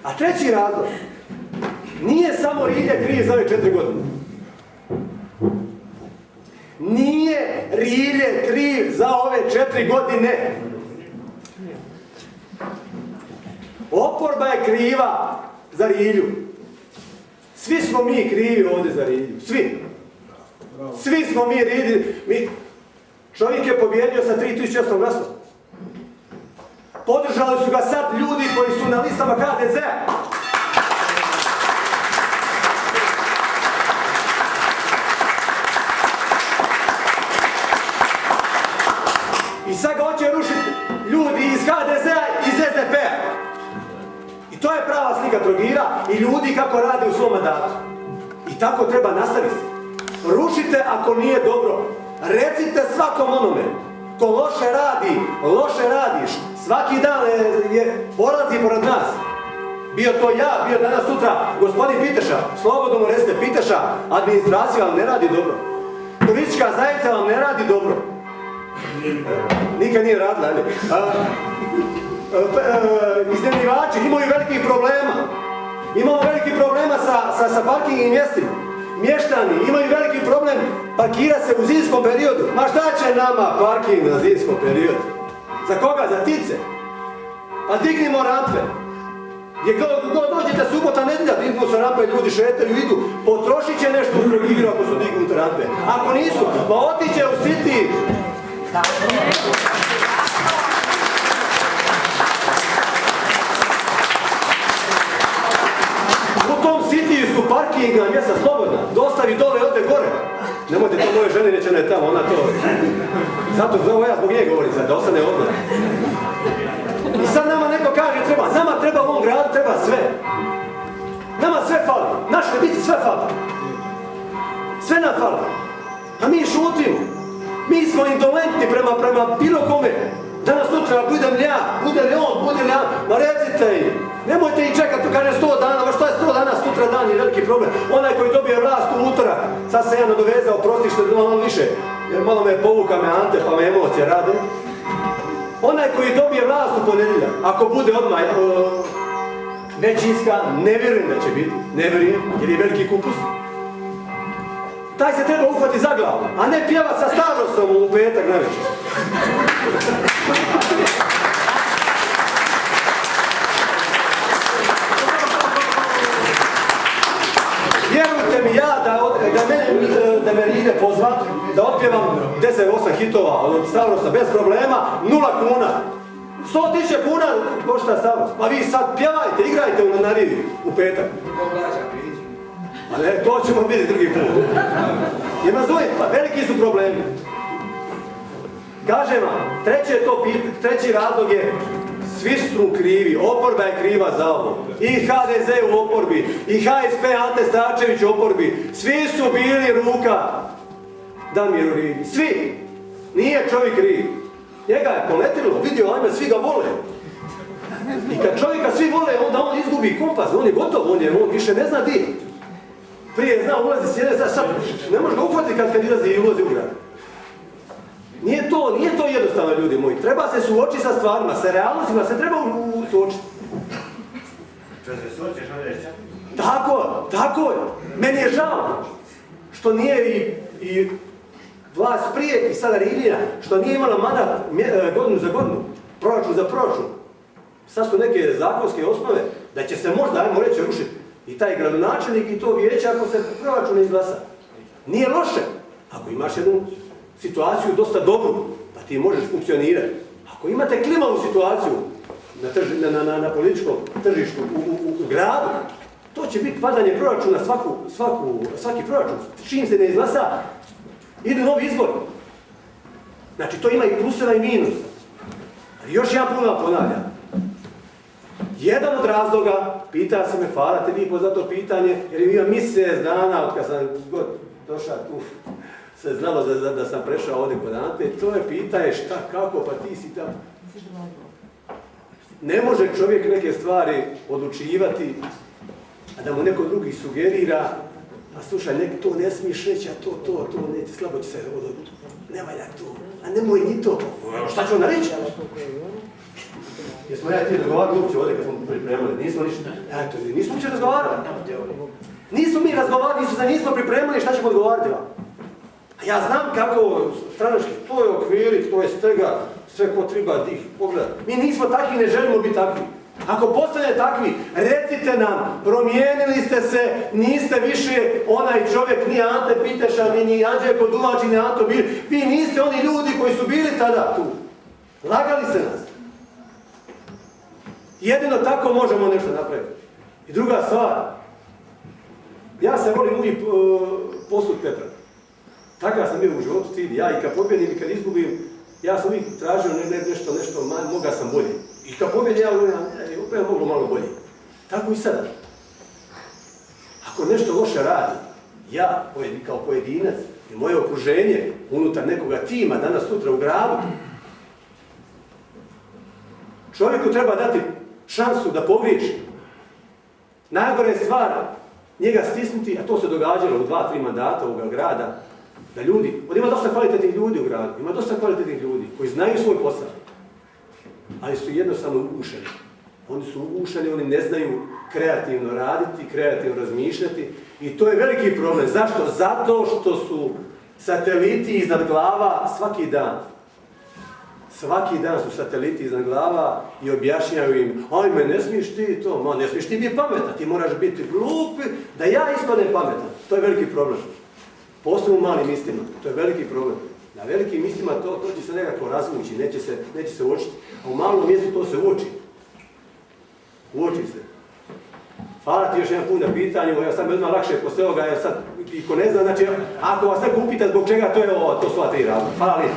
A treći razlog, nije samo Rilje kriv za ove 4 godine. Nije Rilje kriv za ove 4 godine. Oporba je kriva za Rilju. Svi smo mi krivi ovdje za Rilju. Svi. Svi smo mi Rilji. Čovjek je pobjedio sa 3600 glasova. Podržali su ga sad ljudi koji su na listama HDZ-a. I sad ga hoće rušiti ljudi iz HDZ-a i iz SDP-a. I to je prava slika Trogira i ljudi kako rade u svom mandatu. I tako treba nastaviti. Rušite ako nije dobro. Recite svakom onome ko loše radiš. Svaki dan je polazi pored nas. Bio to ja, bio danas sutra gospodin Piteša. Slobodno mu recite, Piteša, administracija vam ne radi dobro. Turistička zajednica vam ne radi dobro. Nikad nije radila, ali. Iznajmljivači imaju velikih problema. Imamo velikih problema sa parkingim mjestima. Mještani imaju veliki problem parkirati se u zimskom periodu. Ma šta će nama parking na zimskom periodu? Za koga? Za ptice? Pa dignimo rampe. Gdje god dođete subota, nedjelja, dignu se rampe, ljudi šetaju, idu. Potrošit će nešto u Trogiru ako su dignute rampe. Ako nisu, pa otiće u City. U tom City su parkinga mjesta slobodna. Dostavi dole, ode gore. Nemojte to moje žene, neće ne tamo, ona to... Zato ja zbog nje govorim sad, da ostane odmah. I sad nama neko kaže treba, nama treba u ovom gradu, treba sve. Nama sve fali, našoj dici sve fali. Sve nam fali. A mi šutimo. Mi smo indolentni prema bilo kome. Danas sutra budem ja, bude li on, bude li ja, ma recite im. Nemojte ih čekati, kaže 100 dana, ma što je 100 dana, sutra dan je veliki problem. Onaj koji dobije vlast u utorak, sad se ja nadovezao, prosti što je malo više, jer malo me povuka me Ante, pa me emocije rade. Onaj koji dobije vlast u ponedjeljak, ako bude odmah većinska, ne vjerujem da će biti, ne vjerujem, jer je veliki kupus. Taj se treba uhvati za glavu, a ne pjevati sa Stavrosom u petak navečer. Vjerujte mi ja da me Rilje pozva, da otpjevam 10-8 hitova od Stavrosa bez problema, 0 kuna. 100.000 kuna košta Stavros. Pa vi sad pjevajte, igrajte na rivi u petak. A ne, to ćemo vidjeti drugi put. Jer nas zove, pa veliki su problemi. Kažem vam, treći razlog je, svi su krivi, oporba je kriva za ovo. I HDZ u oporbi, i HSP Ante Starčević u oporbi. Svi su bili ruka Damiru Rilji. Svi. Nije čovjek kriv. Njega je poletilo, vidio, ajme, svi ga vole. I kad čovjeka svi vole, onda on izgubi kompas, on je gotov, on više ne zna di. Prije zna ulazi s jedne, sad ne može ga uhvatiti kad izlazi i ulazi u grad. Nije to jednostavno, ljudi moji. Treba se suočiti sa stvarima, sa realnostima se treba suočiti. Što se suočiš, Andreća? Tako je. Meni je žao što nije i vlast prije i sada Riljina, što nije imala mandat godinu za godinu, proračun za proračun. Sad su neke zakonske osnove da će se možda, ajmo reći, rušiti i taj gradonačelnik i to vijeće ako se proračun izglasa. Nije loše. Ako imaš jednu situaciju dosta dobru, pa ti možeš funkcionirati. Ako imate klimavu situaciju na političkom tržištu u gradu, to će biti padanje proračuna svaki proračun. Čim se ne izglasa, idu novi izbori. Znači, to ima i pluseva i minusa. Ali još jedan puno ponavljam. Jedan od razloga, pita se me, hvala te lijepo za to pitanje, jer imam mjesec dana, od kad sam god došao tu, se znalo da sam prešao ovdje kod Ante, to je pitanje šta, kako, pa ti si tamo. Ne može čovjek neke stvari odlučivati, a da mu neko drugi sugerira, a slušaj, to ne smiješ reći, a to, ne, slabo će se ne valja to, a nemoj ni to. Šta ću onda reći? Jesmo ja i ti dogovarali uopće ovdje kad smo pripremali? Nismo ništa. Eto, nismo uopće razgovarali. Nismo mi razgovarali, nismo pripremali šta ćemo odgovarati vam. A ja znam kako stranački, to je okvirik, to je stega, sve ko treba dih, pogled. Mi nismo takvi, ne želimo biti takvi. Ako postane takvi, recite nam, promijenili ste se, niste više onaj čovjek, ni Ante Piteša, ni Anđelko Duvač, ni Anto Bil. Vi niste oni ljudi koji su bili tada tu. Lagali ste nas. Jedino tako možemo nešto napraviti. I druga stvar, ja se volim uvijek poslut Petra. Takav sam bio u životu cilj, ja i kad pobjedim i kad izgubim, ja sam uvijek tražio nešto, moga sam bolje. I kad pobjedim, ja opet moglo malo bolje. Tako i sada. Ako nešto loše radi, ja kao pojedinac i moje okruženje unutar nekoga tima, danas sutra u gradu, čovjeku treba dati šansu da pogriješi. Najgore je stvar njega stisnuti, a to se događalo u 2-3 mandata ovoga grada, da ljudi, ima dosta kvalitetnih ljudi u gradu, ima dosta kvalitetnih ljudi koji znaju svoj posao, ali su jednostavno ugušeni. Oni su ugušeni, oni ne znaju kreativno raditi, kreativno razmišljati i to je veliki problem. Zašto? Zato što su sateliti iznad glava svaki dan. Svaki dan su sateliti iznad glava i objašnjaju im, ajme, ne smiješ ti to, ma ne smiješ ti biti pametan, ti moraš biti glup, da ja ispadnem pametan. To je veliki problem. Posebno u malim mistima, to je veliki problem. Na velikim mistima to će se nekako razvući, neće se uočiti. A u malom mjestu to se uoči. Uoči se. Hvala ti još jedan put na pitanju, evo sad mi odmah lakše posle ovoga, evo sad, i ko ne zna, znači, ako vas neko upita zbog čega, to su ova 3 razloga. Hvala lijepo.